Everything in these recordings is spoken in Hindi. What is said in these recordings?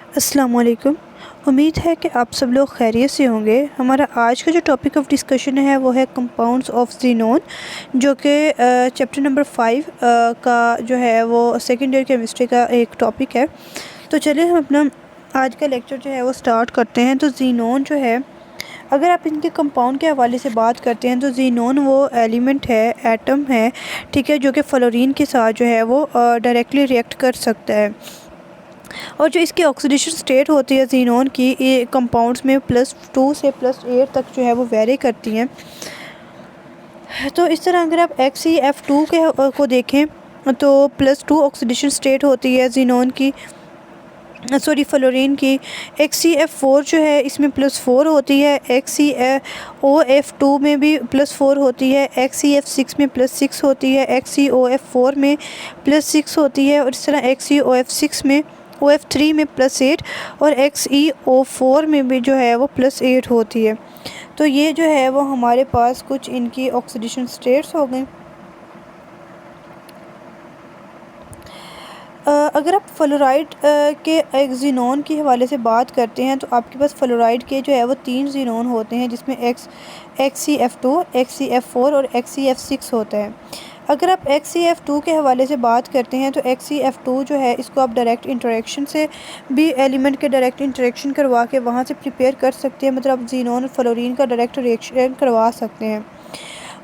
अस्सलाम वालेकुम। उम्मीद है कि आप सब लोग खैरियत से होंगे। हमारा आज का जो टॉपिक ऑफ डिस्कशन है वो है कंपाउंड्स ऑफ ज़ीनोन, जो कि चैप्टर नंबर 5 का जो है वो सेकेंड ईयर केमिस्ट्री का एक टॉपिक है। तो चलिए हम अपना आज का लेक्चर जो है वो स्टार्ट करते हैं। तो ज़ीनोन जो है, अगर आप इनके कंपाउंड के हवाले से बात करते हैं तो ज़ीनोन वो एलिमेंट है, एटम है, ठीक है, जो कि फ्लोरीन के साथ जो है वो डायरेक्टली रिएक्ट कर सकता है। और जो इसकी ऑक्सीडेशन स्टेट होती है ज़ीनोन की, ये कंपाउंड्स में +2 से +8 तक जो है वो वेरी करती हैं। तो इस तरह अगर आप XeF2 के को देखें तो +2 ऑक्सीडेशन स्टेट होती है ज़ीनोन की, सॉरी फ्लोरीन की। XeF4 जो है इसमें +4 होती है। XeOF2 में भी +4 होती है। XeF6 में +6 होती है। XeOF4 में +6 होती है। और इस तरह XeOF6 में, OF3 में +8 और XeO4 में भी जो है वो +8 होती है। तो ये जो है वो हमारे पास कुछ इनकी ऑक्सीडेशन स्टेट्स हो गई। अगर आप फ्लोराइड के एक ज़ीनोन के हवाले से बात करते हैं तो आपके पास फ्लोराइड के जो है वो 3 ज़ीनोन होते हैं, जिसमें XeF2, XeF4 और XeF6 होता है। अगर आप XeF2 के हवाले से बात करते हैं तो XeF2 जो है इसको आप डायरेक्ट इंटरेक्शन से भी, एलिमेंट के डायरेक्ट इंटरेक्शन करवा के वहाँ से प्रिपेयर कर सकते हैं, मतलब ज़ीनोन और फ्लोरीन का डायरेक्ट रिएक्शन करवा सकते हैं।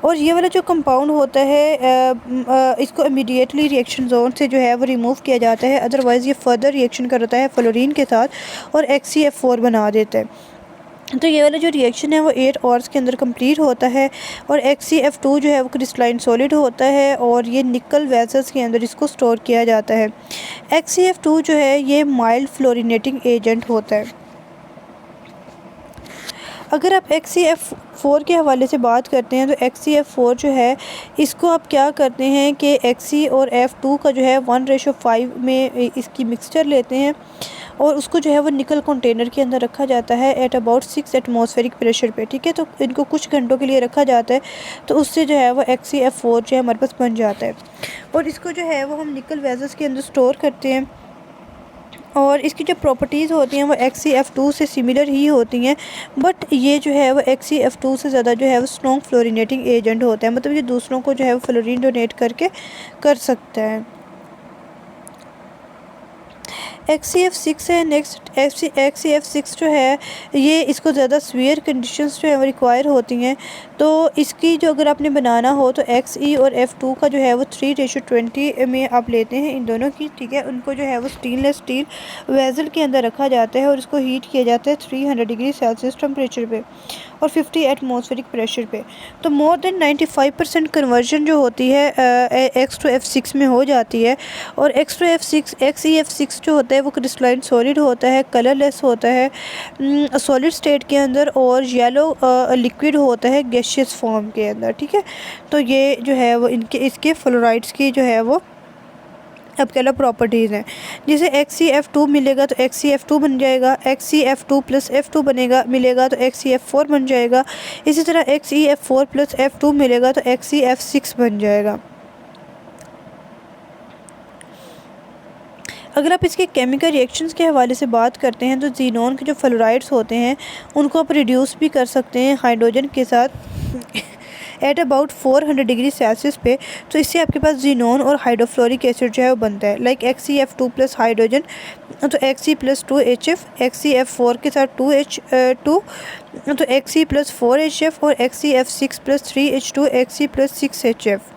और ये वाला जो कंपाउंड होता है इसको इमीडिएटली रिएक्शन जोन से जो है वो रिमूव किया जाता है, अदरवाइज़ ये फर्दर रिएक्शन करता है फ्लोरीन के साथ और XeF4 बना देता है। तो ये वाला जो रिएक्शन है वो 8 आवर्स के अंदर कंप्लीट होता है। और XeF2 जो है वो क्रिस्टलाइन सॉलिड होता है और ये निकल वेसल्स के अंदर इसको स्टोर किया जाता है। XeF2 जो है ये माइल्ड फ्लोरिनेटिंग एजेंट होता है। अगर आप XeF4 के हवाले से बात करते हैं तो XeF4 जो है इसको आप क्या करते हैं कि Xe और F2 का जो है 1:5 में इसकी मिक्सचर लेते हैं और उसको जो है वो निकल कंटेनर के अंदर रखा जाता है एट अबाउट 6 एटमॉस्फेरिक प्रेशर पे, ठीक है। तो इनको कुछ घंटों के लिए रखा जाता है, तो उससे जो है वो XeF4 जो है हमारे पास बन जाता है। और इसको जो है वो हम निकल वेसल्स के अंदर स्टोर करते हैं और इसकी जो प्रॉपर्टीज़ होती हैं वो XeF2 से सिमिलर ही होती हैं, बट ये जो है वो XeF2 से ज़्यादा जो है वो स्ट्रॉन्ग फ्लोरिनेटिंग एजेंट होता है, मतलब ये दूसरों को जो है वो फ्लोरीन डोनेट करके कर सकता है। XeF6 है नेक्स्ट। XeF6 जो है ये, इसको ज़्यादा सीवियर कंडीशंस जो है वो रिक्वायर होती हैं। तो इसकी जो अगर आपने बनाना हो तो Xe और F2 का जो है वो 3:20 में आप लेते हैं इन दोनों की, ठीक है। उनको जो है वो स्टेनलेस स्टील वेज़ल के अंदर रखा जाता है और इसको हीट किया जाता है 300 डिग्री सेल्सियस टेम्परेचर पे और 50 एटमॉस्फेरिक प्रेशर पे। तो मोर देन 95% कन्वर्जन जो होती है X to F6 में हो जाती है। और X to F6, XeF6 जो होता है वो क्रिस्टलाइन सॉलिड होता है, कलरलेस होता है सॉलिड स्टेट के अंदर, और येलो लिक्विड होता है गैसियस फॉर्म के अंदर, ठीक है। तो ये जो है वो इसके फ्लोराइड्स की जो है वो अब कह लो प्रॉपर्टीज़ हैं। जैसे XeF2 मिलेगा तो XeF2 बन जाएगा, XeF2 + F2 बनेगा मिलेगा तो XeF4 बन जाएगा। इसी तरह XeF4 + F2 मिलेगा तो XeF6 बन जाएगा। अगर आप इसके केमिकल रिएक्शंस के हवाले से बात करते हैं तो ज़ीनोन के जो फ्लोराइड्स होते हैं उनको आप रिड्यूस भी कर सकते हैं हाइड्रोजन के साथ एट अबाउट 400 डिग्री सेल्सियस पे। तो इससे आपके पास ज़ीनोन और हाइड्रोफ्लोरिक एसिड जो है वो बनता है, लाइक XeF2 + हाइड्रोजन तो Xe + 2HF, XeF4 के साथ 2H2 तो Xe + 4HF और XeF6 + 3H2 Xe + 6HF।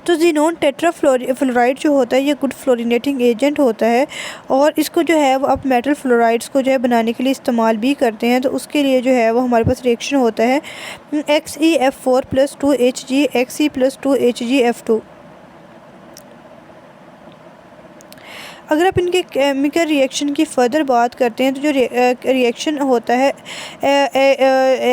तो ज़ीनोन टेट्राफ्लोराइड जो होता है ये गुड फ्लोरिनेटिंग एजेंट होता है और इसको जो है वो आप मेटल फ्लोराइड्स को जो है बनाने के लिए इस्तेमाल भी करते हैं। तो उसके लिए जो है वो हमारे पास रिएक्शन होता है XeF4 + 2Hg Xe + 2HgF2। अगर आप इनके केमिकल रिएक्शन की फ़र्दर बात करते हैं तो जो रिएक्शन होता है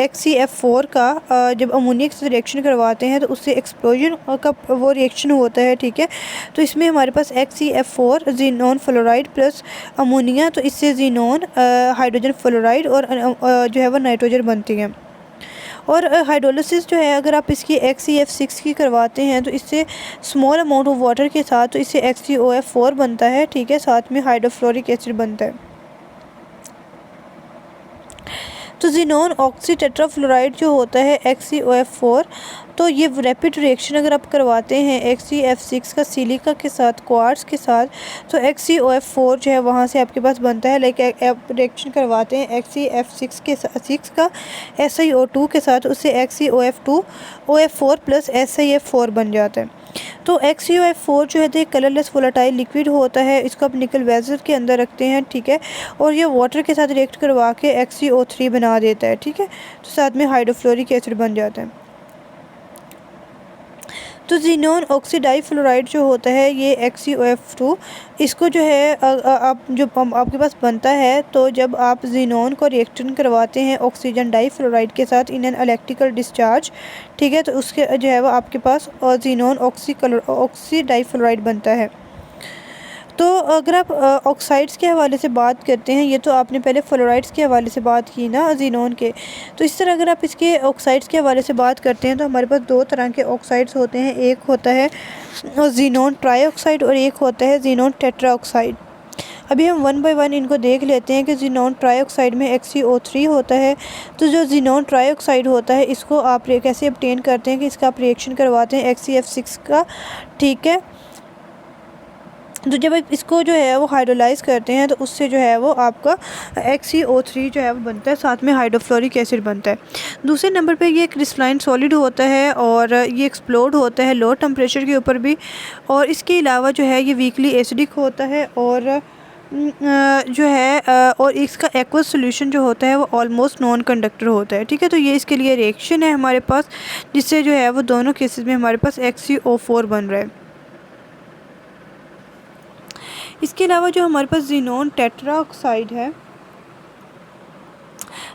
XeF4 का, जब अमोनिया के साथ रिएक्शन करवाते हैं तो उससे एक्सप्लोजन का वो रिएक्शन होता है, ठीक है। तो इसमें हमारे पास XeF4 ज़ीनोन फ्लोराइड प्लस अमोनिया, तो इससे ज़ीनोन हाइड्रोजन फ्लोराइड और जो है वो नाइट्रोजन बनती हैं। और हाइड्रोलिसिस जो है अगर आप इसकी XeF6 की करवाते हैं तो इससे स्मॉल अमाउंट ऑफ वाटर के साथ तो इससे XeOF4 बनता है, ठीक है, साथ में हाइड्रोफ्लोरिक एसिड बनता है। तो ज़ीनोन ऑक्सी टेट्राफ्लोराइड जो होता है XeOF4, तो ये रैपिड रिएक्शन अगर आप करवाते हैं XeF6 का सिलिका के साथ, क्वार्ट्ज के साथ, तो XeOF4 जो है वहाँ से आपके पास बनता है। लेकिन आप रिएक्शन करवाते हैं XeF6 के साथ 6 का SiO2 के साथ, उससे XeOF4 प्लस SiF4 बन जाता है। तो XeOF4 जो है तो कलरलेस वोलेटाइल लिक्विड होता है, इसको आप निकल वेसल के अंदर रखते हैं, ठीक है, और ये वाटर के साथ रिएक्ट करवा के XeO3 बना देता है, ठीक है, तो साथ में हाइड्रोफ्लोरिक एसिड बन जाता है। तो ज़ीनोन ऑक्सीडाइफ्लोराइड जो होता है ये XeOF2, इसको जो है आप जो आपके पास बनता है, तो जब आप ज़ीनोन को रिएक्शन करवाते हैं ऑक्सीजन डाइफ्लोराइड के साथ इन एन इलेक्ट्रिकल डिस्चार्ज, ठीक है, तो उसके जो है वो आपके पास ज़ीनोन ऑक्सीडाइफ्लोराइड बनता है। तो अगर आप ऑक्साइड्स के हवाले से बात करते हैं, ये तो आपने पहले फ्लोराइड्स के हवाले से बात की ना ज़ीनोन के, तो इस तरह अगर आप इसके ऑक्साइड्स के हवाले से बात करते हैं तो हमारे पास दो तरह के ऑक्साइड्स होते हैं, एक होता है ज़ीनोन ट्राईऑक्साइड और एक होता है ज़ीनोन टेट्राऑक्साइड। अभी हम वन बाय वन इनको देख लेते हैं कि ज़ीनोन ट्राईऑक्साइड में XeO3 होता है। तो जो ज़ीनोन ट्राईऑक्साइड होता है इसको आप कैसे ऑब्टेन करते हैं कि इसका आप रिएक्शन करवाते हैं XeF6 का, ठीक है, तो जब आप इसको जो है वो हाइड्रोलाइज़ करते हैं तो उससे जो है वो आपका XeO3 जो है वो बनता है, साथ में हाइड्रोफ्लोरिक एसिड बनता है। दूसरे नंबर पे ये क्रिस्टलाइन सॉलिड होता है और ये एक्सप्लोड होता है लो टेम्परेचर के ऊपर भी, और इसके अलावा जो है ये वीकली एसिडिक होता है और जो है और इसका एक्वस सोल्यूशन जो होता है वो ऑलमोस्ट नॉन कंडक्टर होता है, ठीक है। तो ये इसके लिए रिएक्शन है हमारे पास, जिससे जो है वो दोनों केसेस में हमारे पास XeO4 बन रहा है। इसके अलावा जो हमारे पास ज़ीनोन टेट्राऑक्साइड है,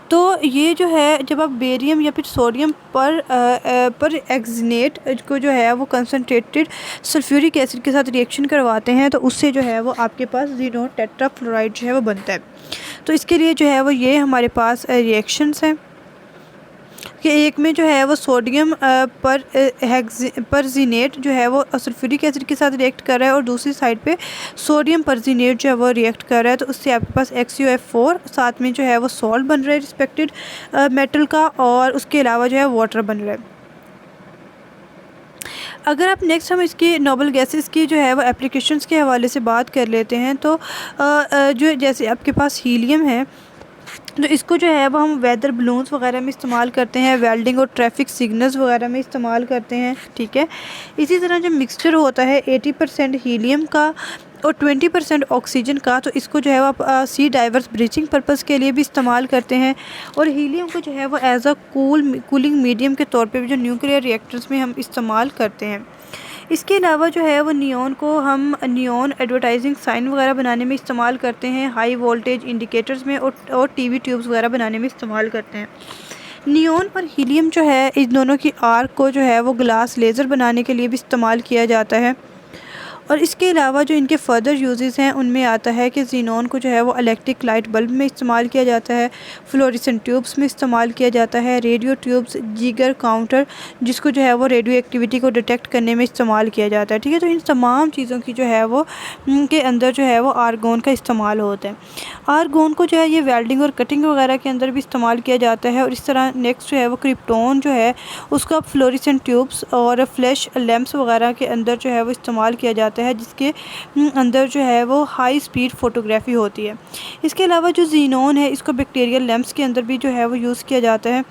तो ये जो है जब आप बेरियम या फिर सोडियम पर एक्सिनेट को जो है वो कंसनट्रेटेड सल्फ्यूरिक एसिड के साथ रिएक्शन करवाते हैं तो उससे जो है वो आपके पास ज़ीनोन टेट्राफ्लोराइड जो है वो बनता है। तो इसके लिए जो है वो ये हमारे पास रिएक्शंस हैं कि एक में जो है वो सोडियम परजीनेट जो है वो सल्फ्यूरिक एसिड के साथ रिएक्ट कर रहा है और दूसरी साइड पे सोडियम परजीनेट जो है वो रिएक्ट कर रहा है, तो उससे आपके पास XeOF4 साथ में जो है वो सॉल्ट बन रहा है रिस्पेक्टेड मेटल का, और उसके अलावा जो है वाटर बन रहा है। अगर आप नेक्स्ट हम इसकी नोबल गैसेस की जो है वो एप्लीकेशंस के हवाले से बात कर लेते हैं, तो जो जैसे आपके पास हीलियम है, तो इसको जो है वो हम वेदर बलून्स वगैरह में इस्तेमाल करते हैं, वेल्डिंग और ट्रैफिक सिग्नल्स वगैरह में इस्तेमाल करते हैं, ठीक है। इसी तरह जो मिक्सचर होता है 80% हीलियम का और 20% ऑक्सीजन का, तो इसको जो है वो आप सी डाइवर्स ब्रीचिंग पर्पज़ के लिए भी इस्तेमाल करते हैं, और हीलियम को जो है वो एज अ कूलिंग मीडियम के तौर पे भी जो न्यूक्लियर रिएक्टर्स में हम इस्तेमाल करते हैं। इसके अलावा जो है वो नियॉन को हम नियॉन एडवर्टाइजिंग साइन वगैरह बनाने में इस्तेमाल करते हैं, हाई वोल्टेज इंडिकेटर्स में और टीवी ट्यूब्स वगैरह बनाने में इस्तेमाल करते हैं। नियॉन और हीलियम जो है इन दोनों की आर्क को जो है वो ग्लास लेज़र बनाने के लिए भी इस्तेमाल किया जाता है। और इसके अलावा जो इनके फर्दर यूजेस हैं उनमें आता है कि ज़ीनोन को जो है वो इलेक्ट्रिक लाइट बल्ब में इस्तेमाल किया जाता है, फ्लोरेसेंट ट्यूब्स में इस्तेमाल किया जाता है, रेडियो ट्यूब्स, जिगर काउंटर जिसको जो है वो रेडियो एक्टिविटी को डिटेक्ट करने में इस्तेमाल किया जाता है, ठीक है। तो इन तमाम चीज़ों की जो है वो के अंदर जो है वो आर्गोन का इस्तेमाल होता है। आर्गोन को जो है ये वेल्डिंग और कटिंग वगैरह के अंदर भी इस्तेमाल किया जाता है। और इस तरह नेक्स्ट जो है वो क्रिप्टोन जो है उसका फ्लोरेसेंट ट्यूब्स और फ्लैश लैंप्स वगैरह के अंदर जो है वो इस्तेमाल किया जाता है, जिसके अंदर जो है वो हाई स्पीड फोटोग्राफी होती है। इसके अलावा जो ज़ीनोन है इसको बैक्टीरियल लैंप्स के अंदर भी जो है वो यूज़ किया जाता है।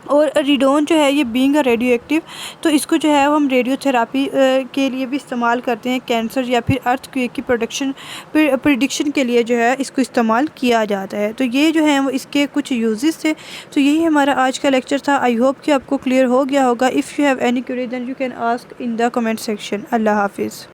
और रेडोन जो है ये बीइंग अ रेडियो एक्टिव, तो इसको जो है वो हम रेडियोथेरापी के लिए भी इस्तेमाल करते हैं, कैंसर या फिर अर्थक्वेक की प्रिडिक्शन के लिए जो है इसको इस्तेमाल किया जाता है। तो ये जो है वो इसके कुछ यूजेस थे। तो यही हमारा आज का लेक्चर था। आई होप कि आपको क्लियर हो गया होगा। If you have any query then you can ask in the comment section. अल्लाह हाफिज़।